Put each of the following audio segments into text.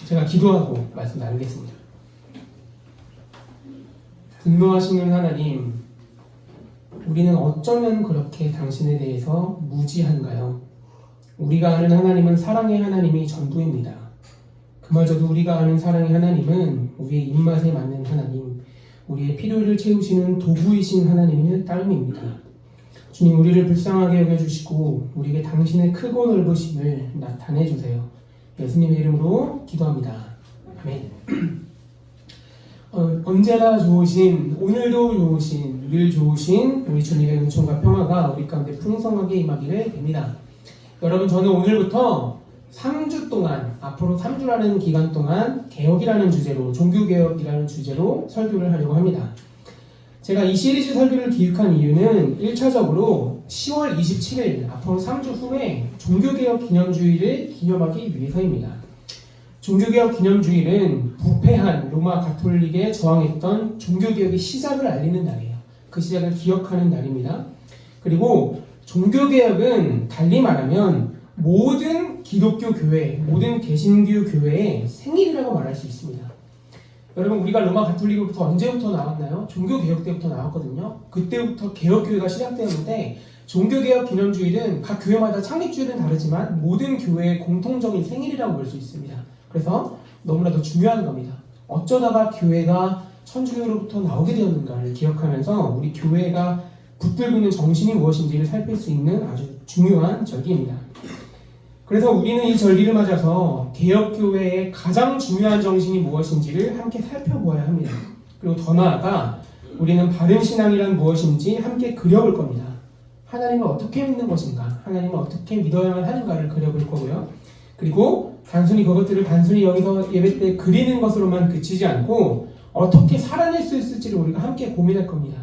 제가 기도하고 말씀 나누겠습니다. 분노하시는 하나님, 우리는 어쩌면 그렇게 당신에 대해서 무지한가요? 우리가 아는 하나님은 사랑의 하나님이 전부입니다. 그마저도 우리가 아는 사랑의 하나님은 우리의 입맛에 맞는 하나님, 우리의 필요를 채우시는 도구이신 하나님일 따름입니다. 주님, 우리를 불쌍하게 여겨주시고 우리에게 당신의 크고 넓으심을 나타내 주세요. 예수님의 이름으로 기도합니다. 아멘. 언제나 좋으신, 오늘도 좋으신, 늘 좋으신 우리 주님의 은총과 평화가 우리 가운데 풍성하게 임하기를 빕니다. 여러분, 저는 오늘부터 3주 동안, 앞으로 3주라는 기간 동안 개혁이라는 주제로, 종교개혁이라는 주제로 설교를 하려고 합니다. 제가 이 시리즈 설교를 기획한 이유는 1차적으로 10월 27일, 앞으로 3주 후에 종교개혁 기념주의를 기념하기 위해서입니다. 종교개혁 기념주일은 부패한 로마 가톨릭에 저항했던 종교개혁의 시작을 알리는 날이에요. 그 시작을 기억하는 날입니다. 그리고 종교개혁은 달리 말하면 모든 기독교 교회, 모든 개신교 교회의 생일이라고 말할 수 있습니다. 여러분, 우리가 로마 가톨릭으로부터 언제부터 나왔나요? 종교개혁 때부터 나왔거든요. 그때부터 개혁교회가 시작되었는데, 종교개혁 기념주일은 각 교회마다 창립주일은 다르지만 모든 교회의 공통적인 생일이라고 볼 수 있습니다. 그래서 너무나도 중요한 겁니다. 어쩌다가 교회가 천주교로부터 나오게 되었는가를 기억하면서 우리 교회가 붙들고 있는 정신이 무엇인지를 살필 수 있는 아주 중요한 절기입니다. 그래서 우리는 이 절기를 맞아서 개혁교회의 가장 중요한 정신이 무엇인지를 함께 살펴보아야 합니다. 그리고 더 나아가 우리는 바른 신앙이란 무엇인지 함께 그려볼 겁니다. 하나님을 어떻게 믿는 것인가, 하나님을 어떻게 믿어야만 하는가를 그려볼 거고요. 그리고 그것들을 단순히 여기서 예배 때 그리는 것으로만 그치지 않고 어떻게 살아낼 수 있을지를 우리가 함께 고민할 겁니다.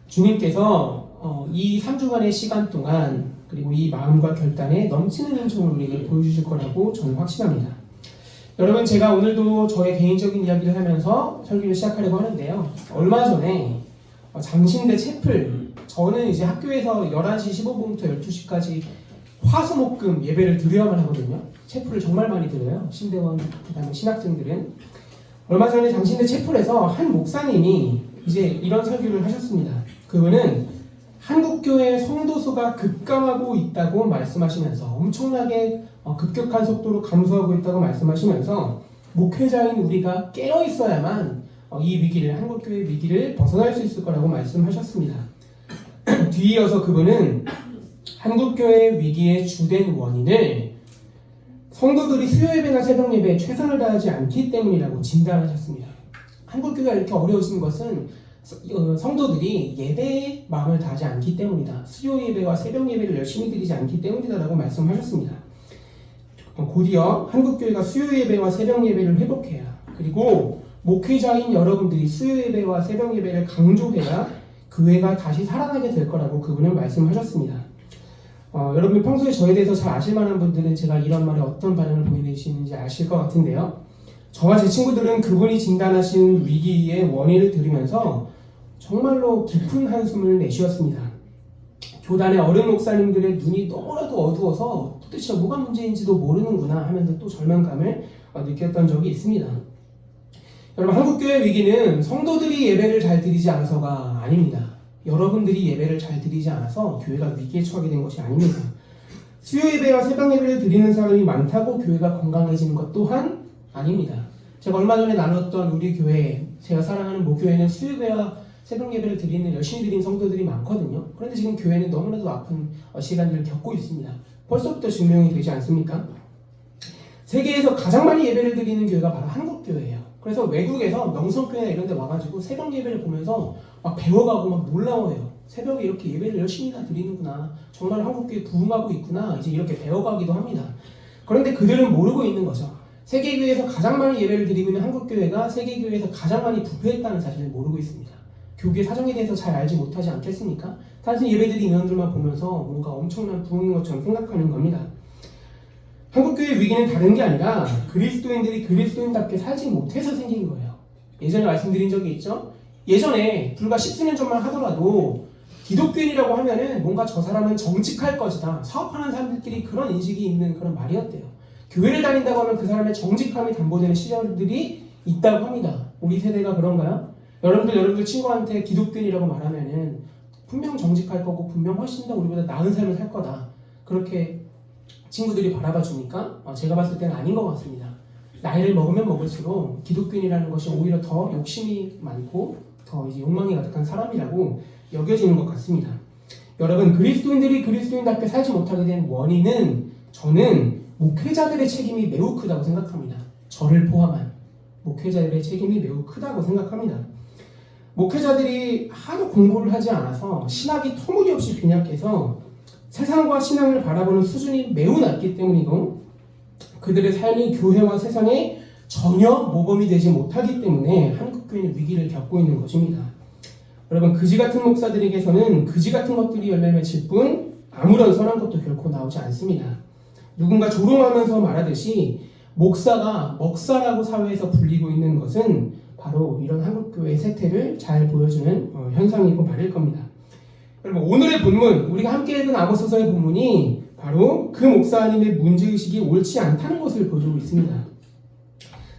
주님께서 이 3주간의 시간 동안, 그리고 이 마음과 결단에 넘치는 은총을 우리에게 보여주실 거라고 저는 확신합니다. 여러분, 제가 오늘도 저의 개인적인 이야기를 하면서 설교를 시작하려고 하는데요. 얼마 전에 장신대 채플, 저는 이제 학교에서 11시 15분부터 12시까지 화수목금 예배를 드려야만 하거든요. 채플을 정말 많이 드려요. 신대원, 그다음에 신학생들은. 얼마 전에 장신대 채플에서 한 목사님이 이제 이런 설교를 하셨습니다. 그분은 한국교회 성도수가 급감하고 있다고 말씀하시면서, 엄청나게 급격한 속도로 감소하고 있다고 말씀하시면서, 목회자인 우리가 깨어 있어야만 이 위기를, 한국교회 위기를 벗어날 수 있을 거라고 말씀하셨습니다. 뒤이어서 그분은 한국교회 위기의 주된 원인을 성도들이 수요예배나 새벽예배에 최선을 다하지 않기 때문이라고 진단하셨습니다. 한국교회가 이렇게 어려워진 것은 성도들이 예배에 마음을 다하지 않기 때문이다. 수요예배와 새벽예배를 열심히 드리지 않기 때문이다라고 말씀하셨습니다. 곧이어 한국교회가 수요예배와 새벽예배를 회복해야, 그리고 목회자인 여러분들이 수요예배와 새벽예배를 강조해야 교회가 다시 살아나게 될 거라고 그분은 말씀하셨습니다. 여러분이 평소에 저에 대해서 잘 아실 만한 분들은 제가 이런 말에 어떤 반응을 보이시는지 아실 것 같은데요. 저와 제 친구들은 그분이 진단하신 위기의 원인을 들으면서 정말로 깊은 한숨을 내쉬었습니다. 교단의 어른 목사님들의 눈이 너무나도 어두워서 도대체 뭐가 문제인지도 모르는구나 하면서 또 절망감을 느꼈던 적이 있습니다. 여러분, 한국교회 위기는 성도들이 예배를 잘 드리지 않아서가 아닙니다. 여러분들이 예배를 잘 드리지 않아서 교회가 위기에 처하게 된 것이 아닙니다. 수요예배와 새벽예배를 드리는 사람이 많다고 교회가 건강해지는 것 또한 아닙니다. 제가 얼마 전에 나눴던 우리 교회, 제가 사랑하는 모교회는 수요예배와 새벽예배를 열심히 드리는 성도들이 많거든요. 그런데 지금 교회는 너무나도 아픈 시간들을 겪고 있습니다. 벌써부터 증명이 되지 않습니까? 세계에서 가장 많이 예배를 드리는 교회가 바로 한국교회예요. 그래서 외국에서 명성교회나 이런 데 와가지고 새벽 예배를 보면서 막 배워가고 막 놀라워해요. 새벽에 이렇게 예배를 열심히 다 드리는구나. 정말 한국교회 부흥하고 있구나. 이제 이렇게 배워가기도 합니다. 그런데 그들은 모르고 있는 거죠. 세계교회에서 가장 많이 예배를 드리고 있는 한국교회가 세계교회에서 가장 많이 부패했다는 사실을 모르고 있습니다. 교계 사정에 대해서 잘 알지 못하지 않겠습니까? 단순히 예배드리는 인원들만 보면서 뭔가 엄청난 부흥인 것처럼 생각하는 겁니다. 한국교회 위기는 다른 게 아니라 그리스도인들이 그리스도인답게 살지 못해서 생긴 거예요. 예전에 말씀드린 적이 있죠? 예전에 불과 10수년 전만 하더라도 기독교인이라고 하면은 뭔가 저 사람은 정직할 것이다. 사업하는 사람들끼리 그런 인식이 있는 그런 말이었대요. 교회를 다닌다고 하면 그 사람의 정직함이 담보되는 시절들이 있다고 합니다. 우리 세대가 그런가요? 여러분들 친구한테 기독교인이라고 말하면은 분명 정직할 거고 분명 훨씬 더 우리보다 나은 삶을 살 거다. 그렇게 친구들이 바라봐 주니까 제가 봤을 때는 아닌 것 같습니다. 나이를 먹으면 먹을수록 기독교인이라는 것이 오히려 더 욕심이 많고 더 이제 욕망이 가득한 사람이라고 여겨지는 것 같습니다. 여러분, 그리스도인들이 그리스도인답게 살지 못하게 된 원인은 저는 목회자들의 책임이 매우 크다고 생각합니다. 저를 포함한 목회자들의 책임이 매우 크다고 생각합니다. 목회자들이 하도 공부를 하지 않아서 신학이 터무니없이 빈약해서 세상과 신앙을 바라보는 수준이 매우 낮기 때문이고 그들의 삶이 교회와 세상에 전혀 모범이 되지 못하기 때문에 한국교회는 위기를 겪고 있는 것입니다. 여러분, 그지 같은 목사들에게서는 그지 같은 것들이 열매 맺힐 뿐 아무런 선한 것도 결코 나오지 않습니다. 누군가 조롱하면서 말하듯이 목사가 먹사라고 사회에서 불리고 있는 것은 바로 이런 한국교회의 세태를 잘 보여주는 현상이고 말일 겁니다. 여러분, 오늘의 본문, 우리가 함께 읽은 아모스서의 본문이 바로 그 목사님의 문제의식이 옳지 않다는 것을 보여주고 있습니다.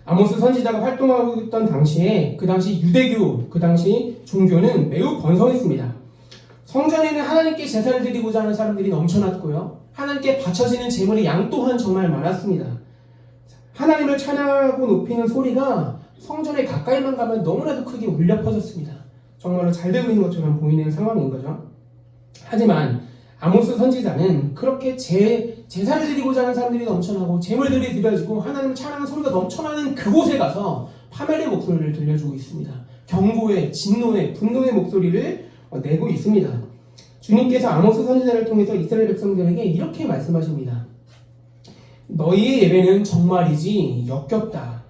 아모스 선지자가 활동하고 있던 당시에 그 당시 유대교, 그 당시 종교는 매우 번성했습니다. 성전에는 하나님께 제사를 드리고자 하는 사람들이 넘쳐났고요. 하나님께 바쳐지는 제물의 양 또한 정말 많았습니다. 하나님을 찬양하고 높이는 소리가 성전에 가까이만 가면 너무나도 크게 울려 퍼졌습니다. 정말로 잘 되고 있는 것처럼 보이는 상황인 거죠. 하지만 아모스 선지자는 그렇게 제사를 드리고자 하는 사람들이 넘쳐나고 제물들이 드려지고 하나님을 찬양하는 소리가 넘쳐나는 그곳에 가서 파멸의 목소리를 들려주고 있습니다. 경고의, 진노의, 분노의 목소리를 내고 있습니다. 주님께서 아모스 선지자를 통해서 이스라엘 백성들에게 이렇게 말씀하십니다. 너희의 예배는 정말이지 역겹다.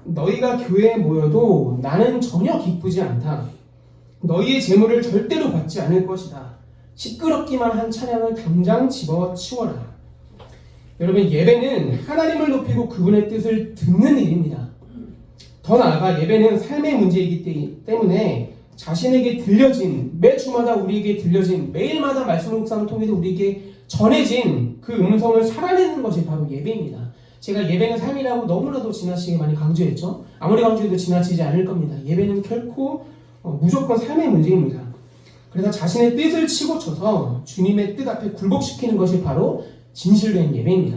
너희가 교회에 모여도 나는 전혀 기쁘지 않다. 너희의 제물을 절대로 받지 않을 것이다. 시끄럽기만 한 찬양을 당장 집어치워라. 여러분, 예배는 하나님을 높이고 그분의 뜻을 듣는 일입니다. 더 나아가 예배는 삶의 문제이기 때문에 자신에게 들려진, 매 주마다 우리에게 들려진, 매일마다 말씀 묵상을 통해서 우리에게 전해진 그 음성을 살아내는 것이 바로 예배입니다. 제가 예배는 삶이라고 너무나도 지나치게 많이 강조했죠. 아무리 강조해도 지나치지 않을 겁니다. 예배는 결코 무조건 삶의 문제입니다. 그래서 자신의 뜻을 치고 쳐서 주님의 뜻 앞에 굴복시키는 것이 바로 진실된 예배입니다.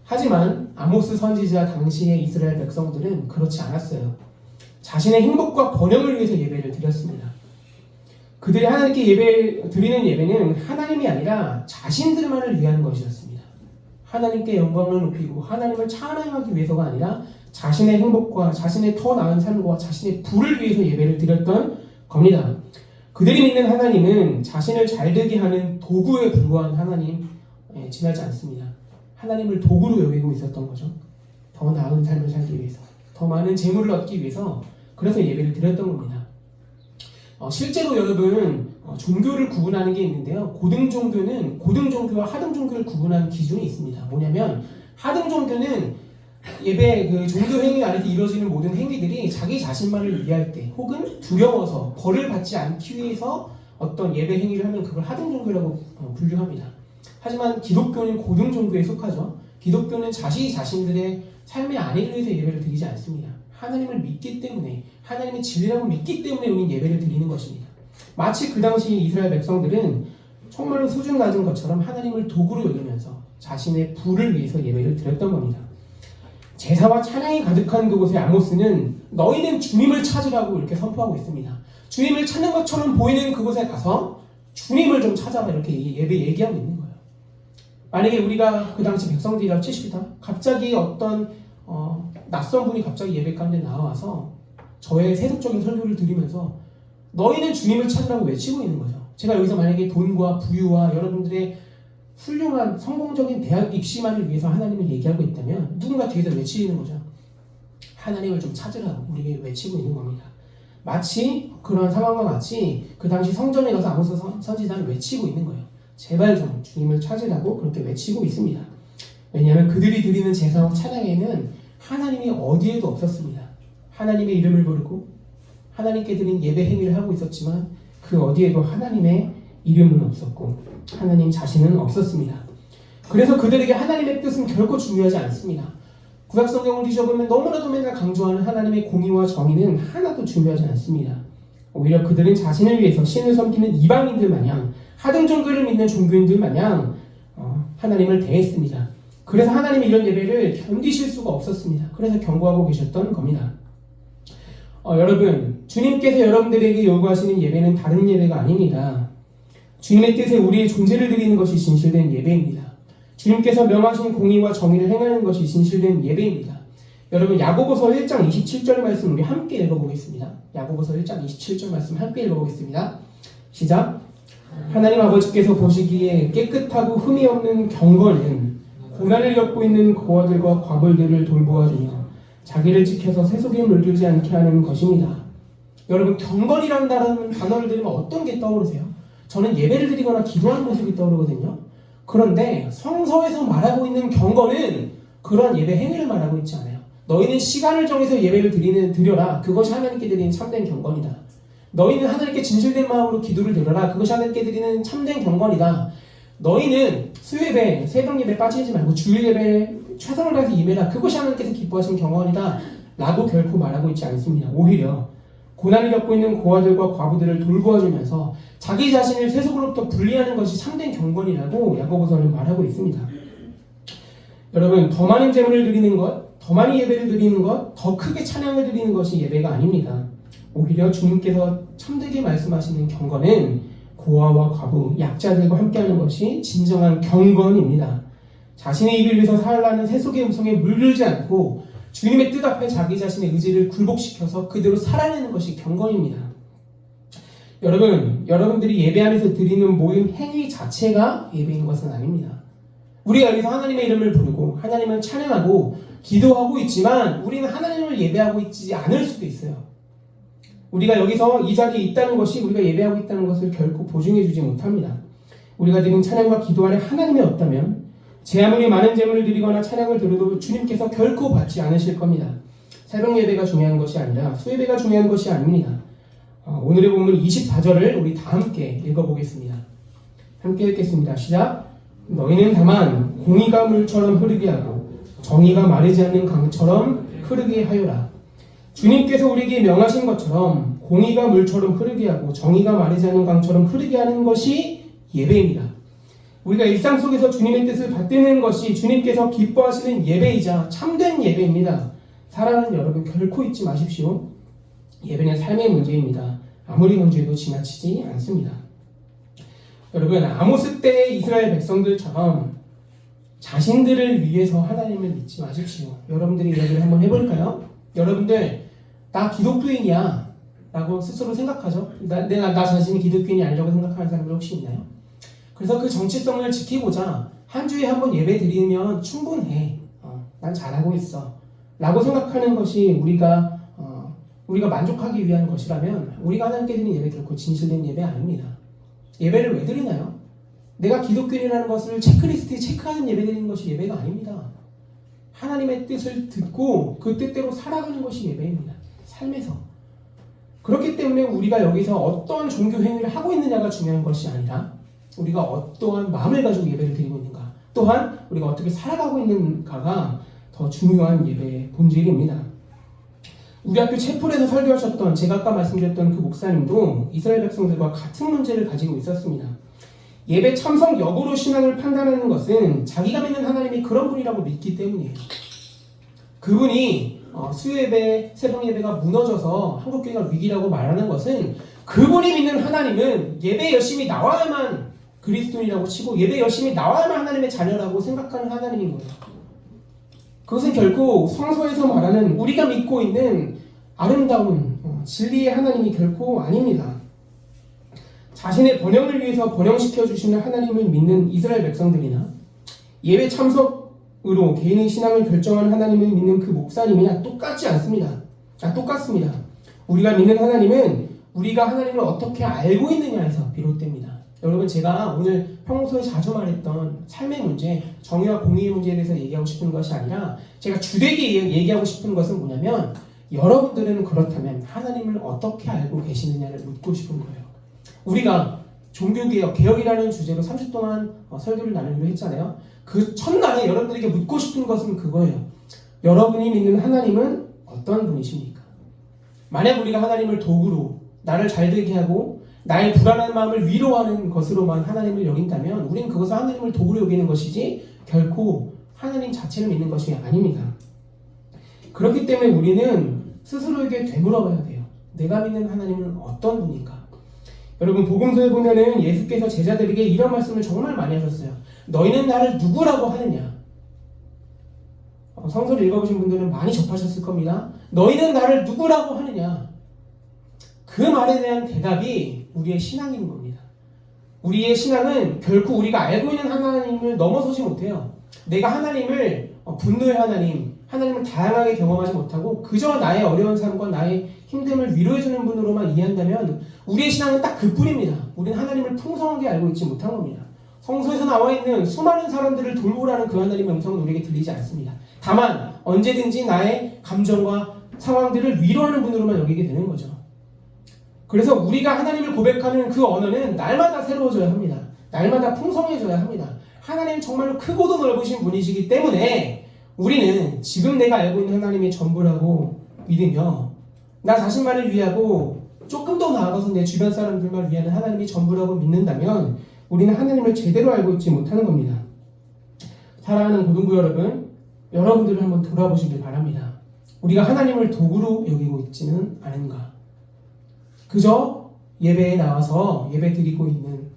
하지만 아모스 선지자 당시의 이스라엘 백성들은 그렇지 않았어요. 자신의 행복과 번영을 위해서 예배를 드렸습니다. 그들이 하나님께 드리는 예배는 하나님이 아니라 자신들만을 위한 것이었습니다. 하나님께 영광을 높이고 하나님을 찬양하기 위해서가 아니라 자신의 행복과 자신의 더 나은 삶과 자신의 부를 위해서 예배를 드렸던 겁니다. 그들이 믿는 하나님은 자신을 잘되게 하는 도구에 불과한 하나님, 지나지 않습니다. 하나님을 도구로 여기고 있었던 거죠. 더 나은 삶을 살기 위해서, 더 많은 재물을 얻기 위해서, 그래서 예배를 드렸던 겁니다. 실제로 여러분, 종교를 구분하는 게 있는데요. 고등종교는 고등종교와 하등종교를 구분하는 기준이 있습니다. 뭐냐면 하등종교는 예배, 그 종교 행위 안에서 이루어지는 모든 행위들이 자기 자신만을 위할 때 혹은 두려워서 벌을 받지 않기 위해서 어떤 예배 행위를 하면 그걸 하등종교라고 분류합니다. 하지만 기독교는 고등종교에 속하죠. 기독교는 자신들의 삶의 안위를 위해서 예배를 드리지 않습니다. 하나님을 믿기 때문에, 하나님의 진리라고 믿기 때문에 우리는 예배를 드리는 것입니다. 마치 그 당시 이스라엘 백성들은 정말로 수준 낮은 것처럼 하나님을 도구로 여기면서 자신의 부를 위해서 예배를 드렸던 겁니다. 제사와 찬양이 가득한 그곳에 아모스는 너희는 주님을 찾으라고 이렇게 선포하고 있습니다. 주님을 찾는 것처럼 보이는 그곳에 가서 주님을 좀 찾아라, 이렇게 예배 얘기하고 있는 거예요. 만약에 우리가 그 당시 백성들이라고 치십시다. 갑자기 어떤 낯선 분이 갑자기 예배 가운데 나와서 저의 세속적인 설교를 들으면서 너희는 주님을 찾으라고 외치고 있는 거죠. 제가 여기서 만약에 돈과 부유와 여러분들의 훌륭한 성공적인 대학 입시만을 위해서 하나님을 얘기하고 있다면 누군가 뒤에서 외치는 거죠. 하나님을 좀 찾으라고 우리에게 외치고 있는 겁니다. 마치 그런 상황과 같이 그 당시 성전에 가서 아모스 선지자는 외치고 있는 거예요. 제발 좀 주님을 찾으라고 그렇게 외치고 있습니다. 왜냐하면 그들이 드리는 제사와 찬양에는 하나님이 어디에도 없었습니다. 하나님의 이름을 부르고 하나님께 드린 예배 행위를 하고 있었지만 그 어디에도 하나님의 이름은 없었고 하나님 자신은 없었습니다. 그래서 그들에게 하나님의 뜻은 결코 중요하지 않습니다. 구약성경을 뒤져보면 너무나도 맨날 강조하는 하나님의 공의와 정의는 하나도 중요하지 않습니다. 오히려 그들은 자신을 위해서 신을 섬기는 이방인들 마냥, 하등 종교를 믿는 종교인들 마냥 하나님을 대했습니다. 그래서 하나님의 이런 예배를 견디실 수가 없었습니다. 그래서 경고하고 계셨던 겁니다. 여러분, 주님께서 여러분들에게 요구하시는 예배는 다른 예배가 아닙니다. 주님의 뜻에 우리의 존재를 드리는 것이 진실된 예배입니다. 주님께서 명하신 공의와 정의를 행하는 것이 진실된 예배입니다. 여러분, 야고보서 1장 27절의 말씀 우리 함께 읽어보겠습니다. 야고보서 1장 27절 말씀 함께 읽어보겠습니다. 시작. 하나님 아버지께서 보시기에 깨끗하고 흠이 없는 경건은 고난을 겪고 있는 고아들과 과부들을 돌보아주며 자기를 지켜서 세속에 물들지 않게 하는 것입니다. 여러분, 경건이라는 단어를 들으면 어떤 게 떠오르세요? 저는 예배를 드리거나 기도하는 모습이 떠오르거든요. 그런데 성서에서 말하고 있는 경건은 그런 예배 행위를 말하고 있지 않아요. 너희는 시간을 정해서 예배를 드려라. 그것이 하나님께 드리는 참된 경건이다. 너희는 하나님께 진실된 마음으로 기도를 드려라. 그것이 하나님께 드리는 참된 경건이다. 너희는 수요예배, 새벽예배 빠지지 말고 주일예배 최선을 다해서 임해라. 그것이 하나님께서 기뻐하시는 경건이다. 라고 결코 말하고 있지 않습니다. 오히려 고난을 겪고 있는 고아들과 과부들을 돌보아주면서 자기 자신을 세속으로부터 분리하는 것이 참된 경건이라고 야고보서는 말하고 있습니다. 여러분, 더 많은 제물을 드리는 것, 더 많이 예배를 드리는 것, 더 크게 찬양을 드리는 것이 예배가 아닙니다. 오히려 주님께서 참되게 말씀하시는 경건은 고아와 과부, 약자들과 함께하는 것이 진정한 경건입니다. 자신의 입을 위해서 살라는 세속의 음성에 물들지 않고 주님의 뜻 앞에 자기 자신의 의지를 굴복시켜서 그대로 살아내는 것이 경건입니다. 여러분들이 예배 안에서 드리는 모든 행위 자체가 예배인 것은 아닙니다. 우리가 여기서 하나님의 이름을 부르고 하나님을 찬양하고 기도하고 있지만 우리는 하나님을 예배하고 있지 않을 수도 있어요. 우리가 여기서 이 자리에 있다는 것이 우리가 예배하고 있다는 것을 결코 보증해주지 못합니다. 우리가 드리는 찬양과 기도 안에 하나님이 없다면 제 아무리 많은 제물을 드리거나 찬양을 드려도 주님께서 결코 받지 않으실 겁니다. 새벽 예배가 중요한 것이 아니라 수예배가 중요한 것이 아닙니다. 오늘의 본문 24절을 우리 다 함께 읽어보겠습니다. 함께 읽겠습니다. 시작. 너희는 다만 공의가 물처럼 흐르게 하고 정의가 마르지 않는 강처럼 흐르게 하여라. 주님께서 우리에게 명하신 것처럼 공의가 물처럼 흐르게 하고 정의가 마르지 않는 강처럼 흐르게 하는 것이 예배입니다. 우리가 일상 속에서 주님의 뜻을 받드는 것이 주님께서 기뻐하시는 예배이자 참된 예배입니다. 사랑하는 여러분, 결코 잊지 마십시오. 예배는 삶의 문제입니다. 아무리 강조해도 지나치지 않습니다. 여러분, 아모스 때의 이스라엘 백성들처럼 자신들을 위해서 하나님을 믿지 마십시오. 여러분들이 이야기를 한번 해볼까요? 여러분들, 나 기독교인이야 라고 스스로 생각하죠? 나 자신이 기독교인이 아니라고 생각하는 사람들 혹시 있나요? 그래서 그 정체성을 지키고자 한 주에 한 번 예배 드리면 충분해. 난 잘하고 있어 라고 생각하는 것이 우리가 만족하기 위한 것이라면 우리가 하나님께 드리는 예배 결코 진실된 예배 아닙니다. 예배를 왜 드리나요? 내가 기독교인이라는 것을 체크리스트에 체크하는 예배 드리는 것이 예배가 아닙니다. 하나님의 뜻을 듣고 그 뜻대로 살아가는 것이 예배입니다. 삶에서. 그렇기 때문에 우리가 여기서 어떠한 종교 행위를 하고 있느냐가 중요한 것이 아니라 우리가 어떠한 마음을 가지고 예배를 드리고 있는가, 또한 우리가 어떻게 살아가고 있는가가 더 중요한 예배의 본질입니다. 우리 학교 채플에서 설교하셨던, 제가 아까 말씀드렸던 그 목사님도 이스라엘 백성들과 같은 문제를 가지고 있었습니다. 예배 참석 여부로 신앙을 판단하는 것은 자기가 믿는 하나님이 그런 분이라고 믿기 때문이에요. 그분이 수요예배, 새벽예배가 무너져서 한국교회가 위기라고 말하는 것은 그분이 믿는 하나님은 예배 열심히 나와야만 그리스도인이라고 치고 예배 열심히 나와야만 하나님의 자녀라고 생각하는 하나님인 거예요. 그것은 결코 성서에서 말하는 우리가 믿고 있는 아름다운 진리의 하나님이 결코 아닙니다. 자신의 번영을 위해서 번영시켜 주시는 하나님을 믿는 이스라엘 백성들이나 예배 참석으로 개인의 신앙을 결정하는 하나님을 믿는 그 목사님이나 똑같지 않습니다. 똑같습니다. 우리가 믿는 하나님은 우리가 하나님을 어떻게 알고 있느냐에서 비롯됩니다. 여러분, 제가 오늘 평소에 자주 말했던 삶의 문제, 정의와 공의의 문제에 대해서 얘기하고 싶은 것이 아니라 제가 주되게 얘기하고 싶은 것은 뭐냐면 여러분들은 그렇다면 하나님을 어떻게 알고 계시느냐를 묻고 싶은 거예요. 우리가 종교개혁, 개혁이라는 주제로 3주 동안 설교를 나누기로 했잖아요. 그 첫날에 여러분들에게 묻고 싶은 것은 그거예요. 여러분이 믿는 하나님은 어떤 분이십니까? 만약 우리가 하나님을 도구로 나를 잘되게 하고 나의 불안한 마음을 위로하는 것으로만 하나님을 여긴다면 우리는 그것을 하나님을 도구로 여기는 것이지 결코 하나님 자체를 믿는 것이 아닙니다. 그렇기 때문에 우리는 스스로에게 되물어봐야 돼요. 내가 믿는 하나님은 어떤 분인가? 여러분 복음서에 보면은 예수께서 제자들에게 이런 말씀을 정말 많이 하셨어요. 너희는 나를 누구라고 하느냐? 성서를 읽어보신 분들은 많이 접하셨을 겁니다. 너희는 나를 누구라고 하느냐? 그 말에 대한 대답이 우리의 신앙인 겁니다. 우리의 신앙은 결코 우리가 알고 있는 하나님을 넘어서지 못해요. 내가 하나님을 분노의 하나님을 다양하게 경험하지 못하고 그저 나의 어려운 삶과 나의 힘듦을 위로해주는 분으로만 이해한다면 우리의 신앙은 딱 그뿐입니다. 우리는 하나님을 풍성하게 알고 있지 못한 겁니다. 성서에서 나와 있는 수많은 사람들을 돌보라는 그 하나님의 음성은 우리에게 들리지 않습니다. 다만 언제든지 나의 감정과 상황들을 위로하는 분으로만 여기게 되는 거죠. 그래서 우리가 하나님을 고백하는 그 언어는 날마다 새로워져야 합니다. 날마다 풍성해져야 합니다. 하나님 정말로 크고도 넓으신 분이시기 때문에 우리는 지금 내가 알고 있는 하나님이 전부라고 믿으며 나 자신만을 위하고 조금 더 나아가서 내 주변 사람들만 위하는 하나님이 전부라고 믿는다면 우리는 하나님을 제대로 알고 있지 못하는 겁니다. 사랑하는 고등부 여러분, 여러분들을 한번 돌아보시길 바랍니다. 우리가 하나님을 도구로 여기고 있지는 않은가? 그저 예배에 나와서 예배 드리고 있는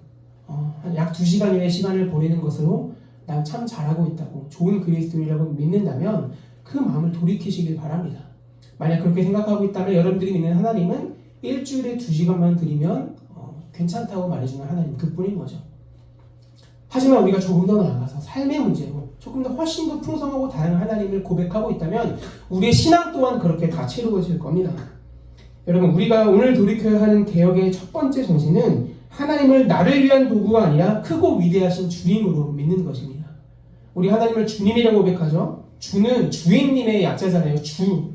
약 2시간여의 시간을 보내는 것으로 난 참 잘하고 있다고 좋은 그리스도인이라고 믿는다면 그 마음을 돌이키시길 바랍니다. 만약 그렇게 생각하고 있다면 여러분들이 믿는 하나님은 일주일에 2시간만 드리면 괜찮다고 말해주는 하나님 그뿐인 거죠. 하지만 우리가 조금 더 나아가서 삶의 문제로 조금 더 훨씬 더 풍성하고 다양한 하나님을 고백하고 있다면 우리의 신앙 또한 그렇게 다채로워질 겁니다. 여러분 우리가 오늘 돌이켜야 하는 개혁의 첫 번째 정신은 하나님을 나를 위한 도구가 아니라 크고 위대하신 주님으로 믿는 것입니다. 우리 하나님을 주님이라고 고백하죠. 주는 주인님의 약자잖아요. 주.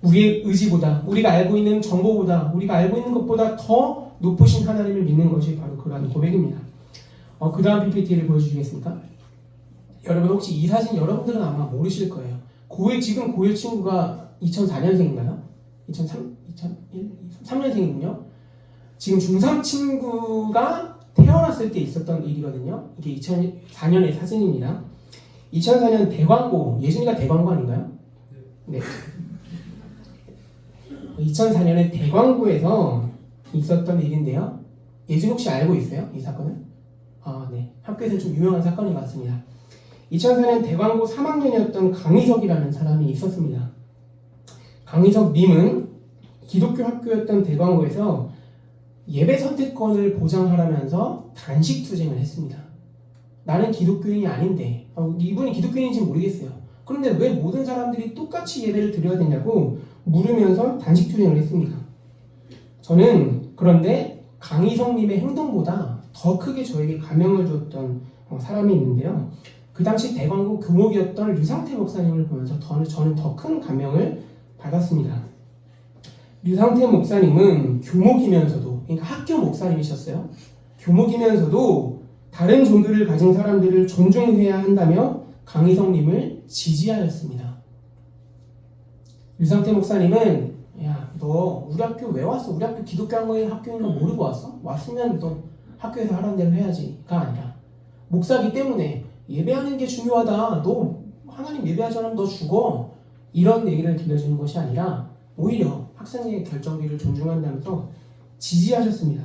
우리의 의지보다 우리가 알고 있는 정보보다 우리가 알고 있는 것보다 더 높으신 하나님을 믿는 것이 바로 그러한 고백입니다. 그 다음 PPT를 보여주시겠습니까? 여러분 혹시 이 사진 여러분들은 아마 모르실 거예요. 지금 고1 친구가 2004년생인가요? 2003년생이군요. 지금 중3 친구가 태어났을 때 있었던 일이거든요. 이게 2004년의 사진입니다. 2004년 대광고, 예준이가 대광고 아닌가요? 네. 2004년에 대광고에서 있었던 일인데요. 예준 혹시 알고 있어요? 이 사건은? 네. 학교에서 좀 유명한 사건인 것 같습니다. 2004년 대광고 3학년이었던 강희석이라는 사람이 있었습니다. 강희석 님은 기독교 학교였던 대광고에서 예배 선택권을 보장하라면서 단식 투쟁을 했습니다. 나는 기독교인이 아닌데 이분이 기독교인인지 모르겠어요. 그런데 왜 모든 사람들이 똑같이 예배를 드려야 되냐고 물으면서 단식 투쟁을 했습니다. 저는 그런데 강희성님의 행동보다 더 크게 저에게 감명을 주었던 사람이 있는데요. 그 당시 대광고 교목이었던 류상태 목사님을 보면서 저는 더 큰 감명을 받았습니다. 류상태 목사님은 교목이면서도, 그러니까 학교 목사님이셨어요. 교목이면서도 다른 종교를 가진 사람들을 존중해야 한다며 강희성님을 지지하였습니다. 류상태 목사님은 야, 너 우리 학교 왜 왔어? 우리 학교 기독교 학교인 거 모르고 왔어? 왔으면 너 학교에서 하라는 대로 해야지가 아니라 목사기 때문에 예배하는 게 중요하다. 너 하나님 예배하지 않으면 너 죽어. 이런 얘기를 들려주는 것이 아니라 오히려 학생의 결정기를 존중한다면서 지지하셨습니다.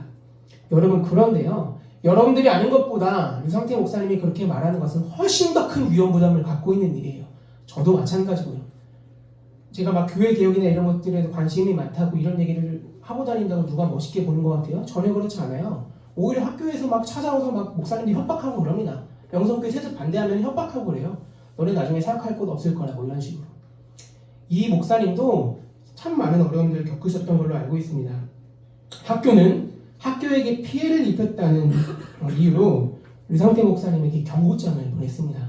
여러분 그런데요. 여러분들이 아는 것보다 류상태 목사님이 그렇게 말하는 것은 훨씬 더 큰 위험 부담을 갖고 있는 일이에요. 저도 마찬가지고요. 제가 막 교회 개혁이나 이런 것들에 관심이 많다고 이런 얘기를 하고 다닌다고 누가 멋있게 보는 것 같아요? 전혀 그렇지 않아요. 오히려 학교에서 막 찾아와서 막 목사님들이 협박하고 그럽니다. 명성교회 세습 반대하면 협박하고 그래요. 너네 나중에 사역할 곳 없을 거라고 이런 식으로. 이 목사님도 참 많은 어려움들을 겪으셨던 걸로 알고 있습니다. 학교는 학교에게 피해를 입혔다는 이유로 류상태 목사님에게 경고장을 보냈습니다.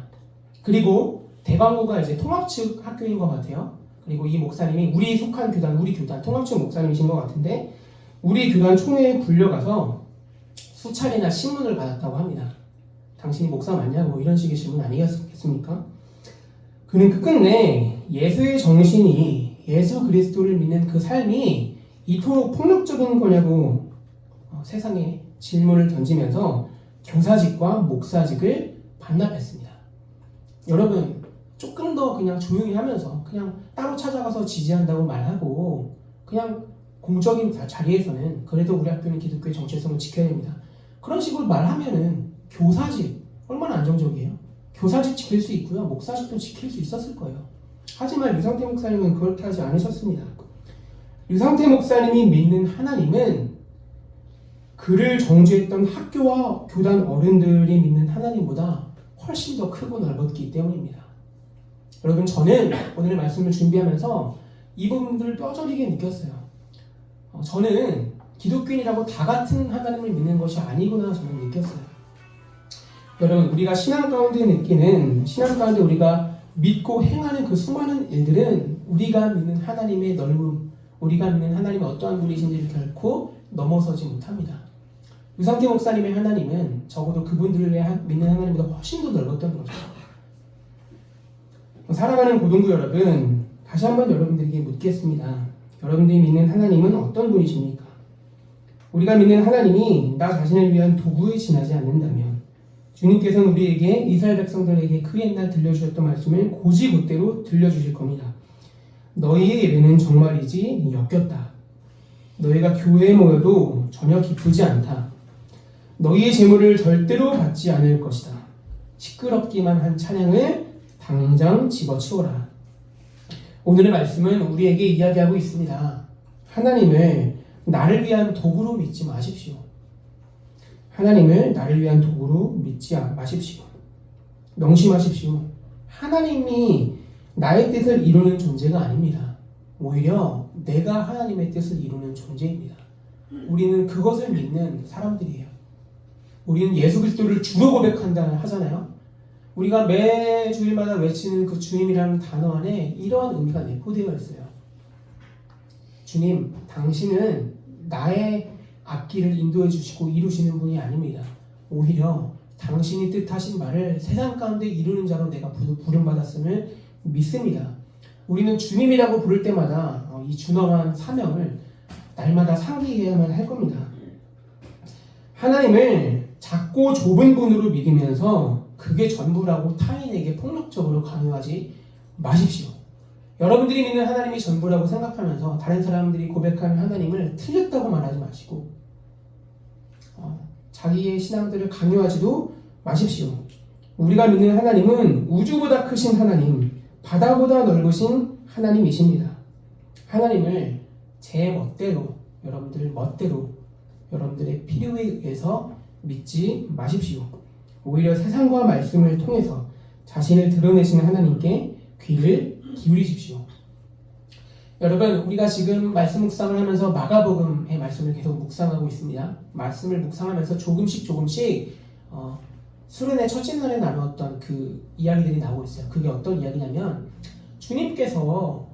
그리고 대광고가 이제 통합 측 학교인 것 같아요. 그리고 이 목사님이 우리 속한 교단, 우리 교단 통합 측 목사님이신 것 같은데 우리 교단 총회에 불려가서 수차례나 신문을 받았다고 합니다. 당신이 목사 맞냐고 이런 식의 질문 아니겠습니까? 그는 끝끝내 예수의 정신이 예수 그리스도를 믿는 그 삶이 이토록 폭력적인 거냐고 세상에 질문을 던지면서 교사직과 목사직을 반납했습니다. 여러분 조금 더 그냥 조용히 하면서 그냥 따로 찾아가서 지지한다고 말하고 그냥 공적인 자리에서는 그래도 우리 학교는 기독교의 정체성을 지켜야 됩니다. 그런 식으로 말하면은 교사직 얼마나 안정적이에요? 교사직 지킬 수 있고요. 목사직도 지킬 수 있었을 거예요. 하지만 류상태 목사님은 그렇게 하지 않으셨습니다. 류상태 목사님이 믿는 하나님은 그를 정죄했던 학교와 교단 어른들이 믿는 하나님보다 훨씬 더 크고 넓었기 때문입니다. 여러분 저는 오늘의 말씀을 준비하면서 이 부분들을 뼈저리게 느꼈어요. 저는 기독교인이라고 다 같은 하나님을 믿는 것이 아니구나 저는 느꼈어요. 여러분 우리가 신앙 가운데 느끼는 신앙 가운데 우리가 믿고 행하는 그 수많은 일들은 우리가 믿는 하나님의 넓음, 우리가 믿는 하나님이 어떠한 분이신지를 결코 넘어서지 못합니다. 유상태 목사님의 하나님은 적어도 그분들의 믿는 하나님보다 훨씬 더 넓었던 거죠. 사랑하는 고등부 여러분, 다시 한번 여러분들에게 묻겠습니다. 여러분들이 믿는 하나님은 어떤 분이십니까? 우리가 믿는 하나님이 나 자신을 위한 도구에 지나지 않는다면 주님께서는 우리에게 이스라엘 백성들에게 그 옛날 들려주셨던 말씀을 곧이곧대로 들려주실 겁니다. 너희의 예배는 정말이지 역겹다. 너희가 교회에 모여도 전혀 기쁘지 않다. 너희의 제물을 절대로 받지 않을 것이다. 시끄럽기만 한 찬양을 당장 집어치워라. 오늘의 말씀은 우리에게 이야기하고 있습니다. 하나님을 나를 위한 도구로 믿지 마십시오. 하나님을 나를 위한 도구로 믿지 마십시오. 명심하십시오. 하나님이 나의 뜻을 이루는 존재가 아닙니다. 오히려 내가 하나님의 뜻을 이루는 존재입니다. 우리는 그것을 믿는 사람들이에요. 우리는 예수 그리스도를 주로 고백한다 하잖아요. 우리가 매 주일마다 외치는 그 주님이라는 단어 안에 이러한 의미가 내포되어 있어요. 주님, 당신은 나의 앞길을 인도해 주시고 이루시는 분이 아닙니다. 오히려 당신이 뜻하신 말을 세상 가운데 이루는 자로 내가 부름받았음을 믿습니다. 우리는 주님이라고 부를 때마다 이 준엄한 사명을 날마다 상기해야만 할 겁니다. 하나님을 작고 좁은 분으로 믿으면서 그게 전부라고 타인에게 폭력적으로 강요하지 마십시오. 여러분들이 믿는 하나님이 전부라고 생각하면서 다른 사람들이 고백하는 하나님을 틀렸다고 말하지 마시고 자기의 신앙들을 강요하지도 마십시오. 우리가 믿는 하나님은 우주보다 크신 하나님, 바다보다 넓으신 하나님이십니다. 하나님을 제 멋대로, 여러분들 멋대로, 여러분들의 필요에 의해서 믿지 마십시오. 오히려 세상과 말씀을 통해서 자신을 드러내시는 하나님께 귀를 기울이십시오. 여러분, 우리가 지금 말씀 묵상을 하면서 마가복음의 말씀을 계속 묵상하고 있습니다. 말씀을 묵상하면서 조금씩 수련회 첫째 날에 나누었던 그 이야기들이 나오고 있어요. 그게 어떤 이야기냐면 주님께서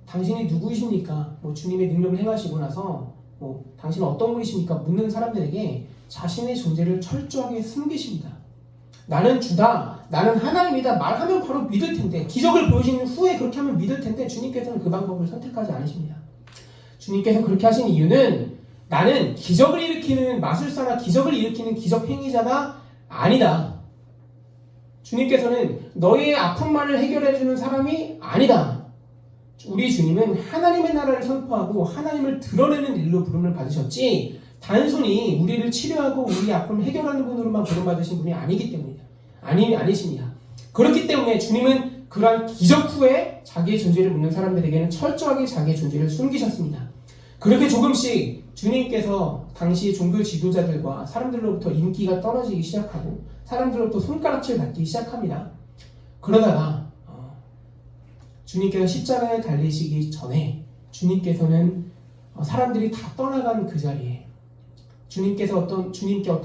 당신이 누구이십니까? 주님의 능력을 행하시고 나서 당신은 어떤 분이십니까? 묻는 사람들에게 자신의 존재를 철저하게 숨기십니다. 나는 주다, 나는 하나님이다 말하면 바로 믿을 텐데, 기적을 보여주신 후에 그렇게 하면 믿을 텐데 주님께서는 그 방법을 선택하지 않으십니다. 주님께서 그렇게 하신 이유는 나는 기적을 일으키는 마술사나 기적을 일으키는 기적 행위자가 아니다. 주님께서는 너희의 아픔만을 해결해주는 사람이 아니다. 우리 주님은 하나님의 나라를 선포하고 하나님을 드러내는 일로 부름을 받으셨지 단순히 우리를 치료하고 우리의 아픔을 해결하는 분으로만 부름받으신 분이 아니기 때문이다. 아니십니다. 그렇기 때문에 주님은 그러한 기적 후에 자기의 존재를 묻는 사람들에게는 철저하게 자기의 존재를 숨기셨습니다. 그렇게 조금씩 주님께서 당시 종교 지도자들과 사람들로부터 인기가 떨어지기 시작하고 사람들로부터 손가락질 받기 시작합니다. 그러다가 주님께서 십자가에 달리시기 전에 주님께서는 사람들이 다 떠나간 그 자리에 주님께 어떤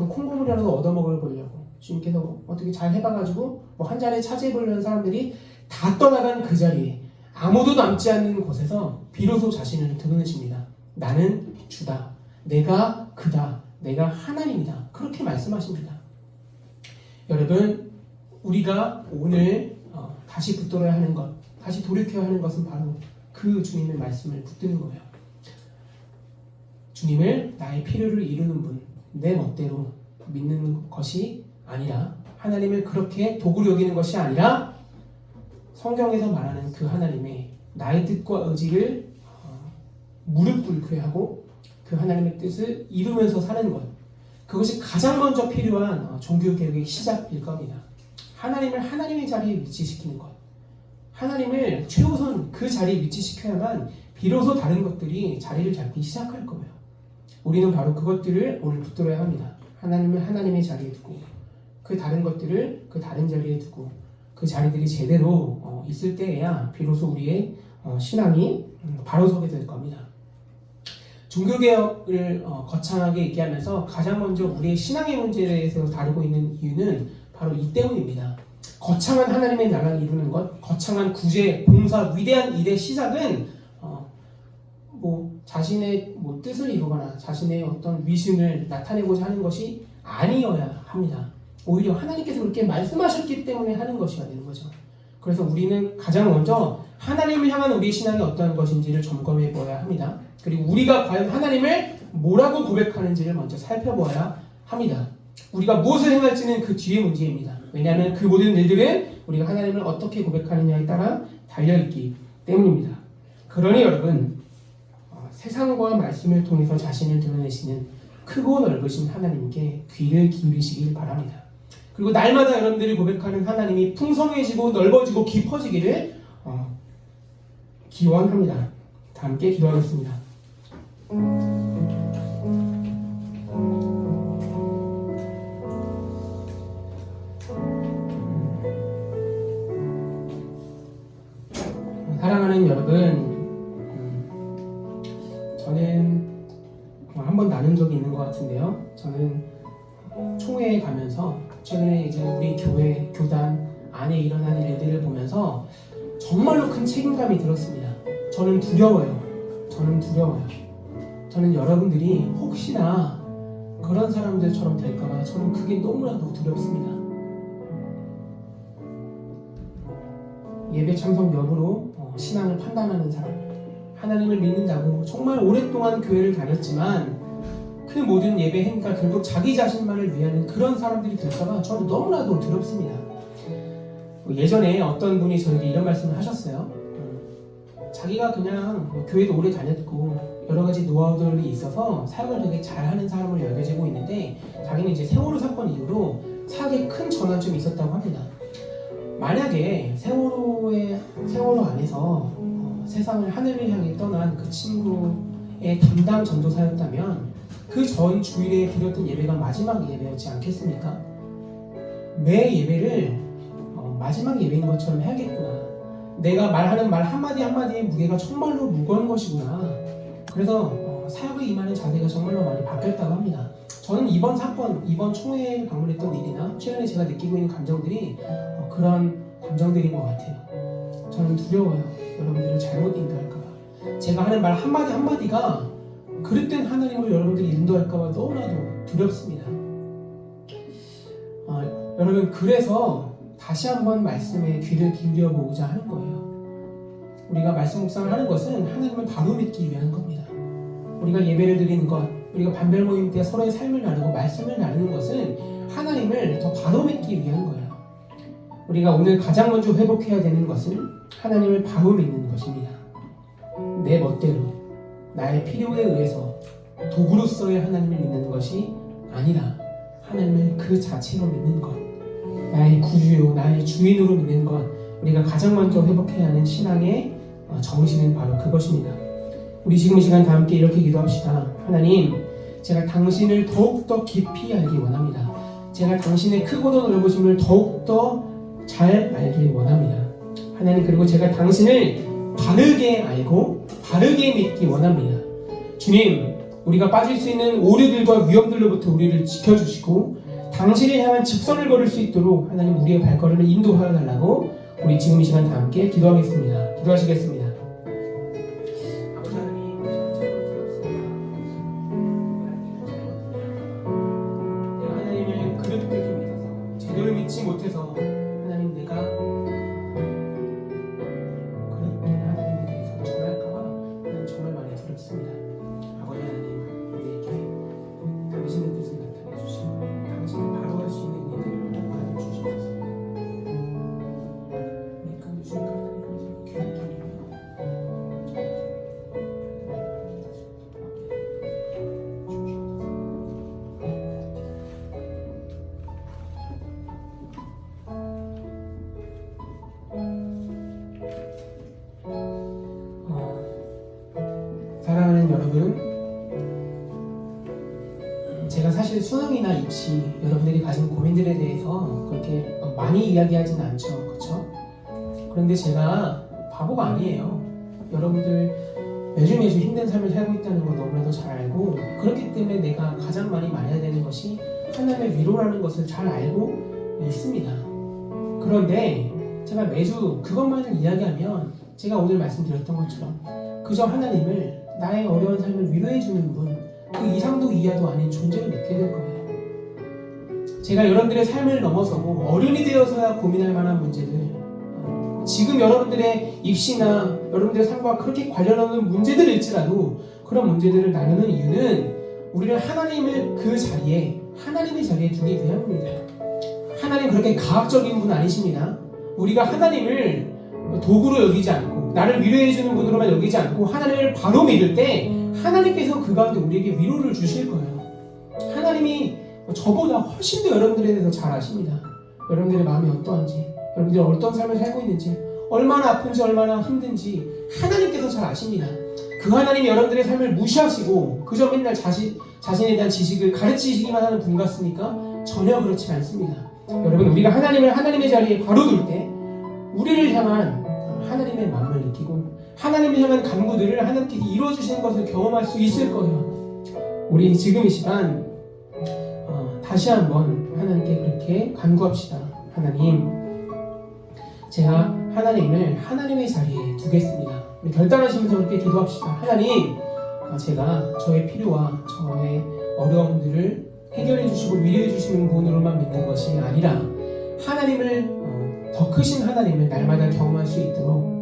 콩고물이라도 얻어먹으려고 주님께서 어떻게 잘 해봐가지고 한 자리에 차지해보려는 사람들이 다 떠나간 그 자리에 아무도 남지 않는 곳에서 비로소 자신을 드러내십니다. 나는 주다. 내가 그다. 내가 하나님이다. 그렇게 말씀하십니다. 여러분, 우리가 오늘 다시 붙들어야 하는 것, 다시 돌이켜야 하는 것은 바로 그 주님의 말씀을 붙드는 거예요. 주님을 나의 필요를 이루는 분, 내 멋대로 믿는 것이 아니라, 하나님을 그렇게 도구로 여기는 것이 아니라, 성경에서 말하는 그 하나님의 나의 뜻과 의지를 무릎 꿇게 하고 그 하나님의 뜻을 이루면서 사는 것, 그것이 가장 먼저 필요한 종교개혁의 시작일 겁니다. 하나님을 하나님의 자리에 위치시키는 것, 하나님을 최우선 그 자리에 위치시켜야만 비로소 다른 것들이 자리를 잡기 시작할 거예요. 우리는 바로 그것들을 오늘 붙들어야 합니다. 하나님을 하나님의 자리에 두고, 그 다른 것들을 그 다른 자리에 두고, 그 자리들이 제대로 있을 때에야 비로소 우리의 신앙이 바로 서게 될 겁니다. 종교개혁을 거창하게 얘기하면서 가장 먼저 우리의 신앙의 문제에 대해서 다루고 있는 이유는 바로 이 때문입니다. 거창한 하나님의 나라를 이루는 것, 거창한 구제, 봉사, 위대한 일의 시작은 자신의 뜻을 이루거나 자신의 어떤 위신을 나타내고자 하는 것이 아니어야 합니다. 오히려 하나님께서 그렇게 말씀하셨기 때문에 하는 것이어야 되는 거죠. 그래서 우리는 가장 먼저 하나님을 향한 우리의 신앙이 어떤 것인지를 점검해 보아야 합니다. 그리고 우리가 과연 하나님을 뭐라고 고백하는지를 먼저 살펴보아야 합니다. 우리가 무엇을 행할지는 그 뒤의 문제입니다. 왜냐하면 그 모든 일들은 우리가 하나님을 어떻게 고백하느냐에 따라 달려있기 때문입니다. 그러니 여러분, 세상과 말씀을 통해서 자신을 드러내시는 크고 넓으신 하나님께 귀를 기울이시길 바랍니다. 그리고 날마다 여러분들이 고백하는 하나님이 풍성해지고 넓어지고 깊어지기를 기원합니다. 다 함께 기도하겠습니다. 사랑하는 여러분, 저는 한번 나눈 적이 있는 것 같은데요. 저는 총회에 가면서 최근에 이제 우리 교회 교단 안에 일어나는 일들을 보면서 정말로 큰 책임감이 들었습니다. 저는 두려워요. 저는 여러분들이 혹시나 그런 사람들처럼 될까봐 저는 그게 너무나도 두렵습니다. 예배 참석 여부로 신앙을 판단하는 사람, 하나님을 믿는다고 정말 오랫동안 교회를 다녔지만 그 모든 예배 행위가 결국 자기 자신만을 위하는 그런 사람들이 될까봐 저는 너무나도 두렵습니다. 예전에 어떤 분이 저에게 이런 말씀을 하셨어요. 자기가 그냥 교회도 오래 다녔고 여러 가지 노하우들이 있어서 사역을 되게 잘하는 사람으로 여겨지고 있는데, 자기는 이제 세월호 사건 이후로 사역에 큰 전환점이 있었다고 합니다. 만약에 세월호 안에서 세상을 하늘을 향해 떠난 그 친구의 담당 전도사였다면 그 전 주일에 드렸던 예배가 마지막 예배였지 않겠습니까? 매 예배를 마지막 예배인 것처럼 해야겠구나. 내가 말하는 말 한마디 한마디의 무게가 정말로 무거운 것이구나. 그래서 사역에 임하는 자세가 정말로 많이 바뀌었다고 합니다. 저는 이번 사건, 이번 총회에 방문했던 일이나 최근에 제가 느끼고 있는 감정들이 그런 감정들인 것 같아요. 저는 두려워요. 여러분들을 잘못 인도할까봐. 제가 하는 말 한마디 한마디가 그릇된 하나님을 여러분들이 인도할까봐 너무나도 두렵습니다. 여러분, 그래서 다시 한번 말씀에 귀를 기울여 보고자 하는 거예요. 우리가 말씀 묵상을 하는 것은 하나님을 바로 믿기 위한 겁니다. 우리가 예배를 드리는 것, 우리가 반별 모임 때 서로의 삶을 나누고 말씀을 나누는 것은 하나님을 더 바로 믿기 위한 거예요. 우리가 오늘 가장 먼저 회복해야 되는 것은 하나님을 바로 믿는 것입니다. 내 멋대로, 나의 필요에 의해서 도구로서의 하나님을 믿는 것이 아니라 하나님을 그 자체로 믿는 것, 나의 구주요, 나의 주인으로 믿는 것, 우리가 가장 먼저 회복해야 하는 신앙의 정신은 바로 그것입니다. 우리 지금 이 시간 다 함께 이렇게 기도합시다. 하나님, 제가 당신을 더욱더 깊이 알기 원합니다. 제가 당신의 크고도 넓으심을 더욱더 잘 알길 원합니다. 하나님, 그리고 제가 당신을 바르게 알고 바르게 믿기 원합니다. 주님, 우리가 빠질 수 있는 오류들과 위험들로부터 우리를 지켜주시고 당신을 향한 직선을 걸을 수 있도록 하나님 우리의 발걸음을 인도하여 달라고 우리 지금 이 시간 다 함께 기도하겠습니다. 기도하시겠습니다. 아버지 하나님, 내가 하나님을 그릇되게 믿어서 제대로 여러분, 제가 사실 수능이나 입시 여러분들이 가진 고민들에 대해서 그렇게 많이 이야기하지는 않죠, 그렇죠? 그런데 제가 바보가 아니에요. 여러분들 매주 힘든 삶을 살고 있다는 거 너무나도 잘 알고, 그렇기 때문에 내가 가장 많이 말해야 되는 것이 하나님의 위로라는 것을 잘 알고 있습니다. 그런데 제가 매주 그것만을 이야기하면 제가 오늘 말씀드렸던 것처럼 그저 하나님을 나의 어려운 삶을 위로해 주는 분, 그 이상도 이하도 아닌 존재로 믿게 될 거예요. 제가 여러분들의 삶을 넘어서고 어른이 되어서야 고민할 만한 문제들, 지금 여러분들의 입시나 여러분들의 삶과 그렇게 관련 없는 문제들일지라도 그런 문제들을 나누는 이유는 우리를 하나님을 그 자리에, 하나님의 자리에 두기 위함입니다. 하나님 그렇게 과학적인 분 아니십니다. 우리가 하나님을 도구로 여기지 않고 나를 위로해 주는 분으로만 여기지 않고 하나님을 바로 믿을 때 하나님께서 그 가운데 우리에게 위로를 주실 거예요. 하나님이 저보다 훨씬 더 여러분들에 대해서 잘 아십니다. 여러분들의 마음이 어떠한지, 여러분들이 어떤 삶을 살고 있는지, 얼마나 아픈지 얼마나 힘든지 하나님께서 잘 아십니다. 그 하나님이 여러분들의 삶을 무시하시고 그저 맨날 자신에 대한 지식을 가르치시기만 하는 분 같습니까? 전혀 그렇지 않습니다. 여러분, 우리가 하나님을 하나님의 자리에 바로 둘 때 우리를 향한 하나님의 마음을 느끼고 하나님을 향한 간구들을 하나님께서 이루어주시는 것을 경험할 수 있을 거예요. 우리 지금 이 시간 다시 한번 하나님께 그렇게 간구합시다. 하나님, 제가 하나님을 하나님의 자리에 두겠습니다. 우리 결단하시면서 그렇게 기도합시다. 하나님, 제가 저의 필요와 저의 어려움들을 해결해 주시고 위로해 주시는 분으로만 믿는 것이 아니라 하나님을 더 크신 하나님을 날마다 경험할 수 있도록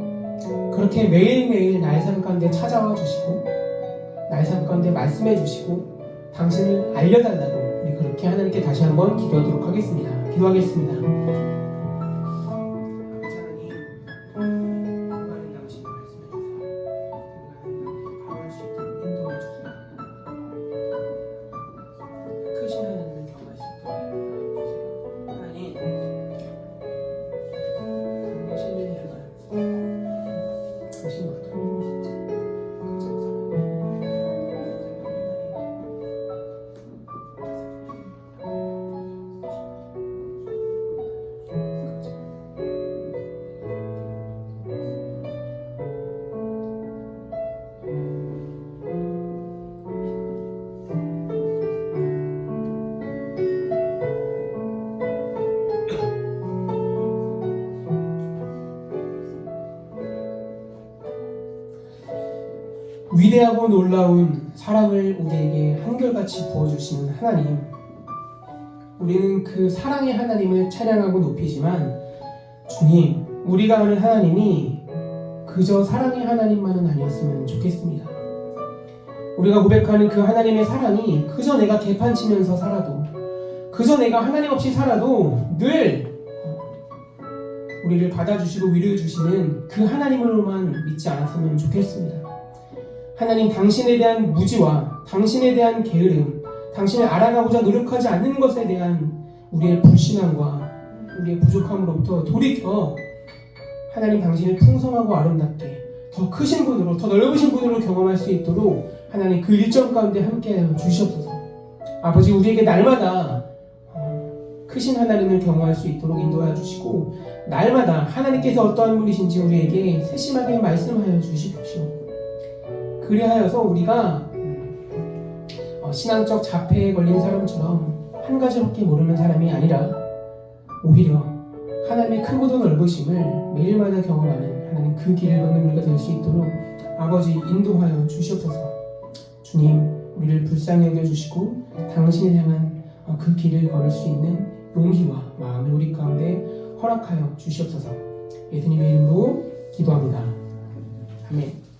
그렇게 매일매일 나의 삶 가운데 찾아와 주시고 나의 삶 가운데 말씀해 주시고 당신을 알려달라고 우리 그렇게 하나님께 다시 한번 기도하도록 하겠습니다. 기도하겠습니다. 위대하고 놀라운 사랑을 우리에게 한결같이 부어주시는 하나님, 우리는 그 사랑의 하나님을 찬양하고 높이지만 주님, 우리가 아는 하나님이 그저 사랑의 하나님만은 아니었으면 좋겠습니다. 우리가 고백하는 그 하나님의 사랑이 그저 내가 개판치면서 살아도, 그저 내가 하나님 없이 살아도 늘 우리를 받아주시고 위로해 주시는 그 하나님으로만 믿지 않았으면 좋겠습니다. 하나님, 당신에 대한 무지와 당신에 대한 게으름, 당신을 알아가고자 노력하지 않는 것에 대한 우리의 불신함과 우리의 부족함으로부터 돌이켜 하나님 당신을 풍성하고 아름답게 더 크신 분으로, 더 넓으신 분으로 경험할 수 있도록 하나님 그 일정 가운데 함께하여 주시옵소서. 아버지, 우리에게 날마다 크신 하나님을 경험할 수 있도록 인도하여 주시고 날마다 하나님께서 어떠한 분이신지 우리에게 세심하게 말씀하여 주십시오. 그리하여서 우리가 신앙적 자폐에 걸린 사람처럼 한 가지밖에 모르는 사람이 아니라 오히려 하나님의 크고도 넓으심을 매일마다 경험하는 하나님 그 길을 걷는 우리가 될 수 있도록 아버지 인도하여 주시옵소서. 주님, 우리를 불쌍히 여겨주시고 당신을 향한 그 길을 걸을 수 있는 용기와 마음을 우리 가운데 허락하여 주시옵소서. 예수님의 이름으로 기도합니다. 아멘.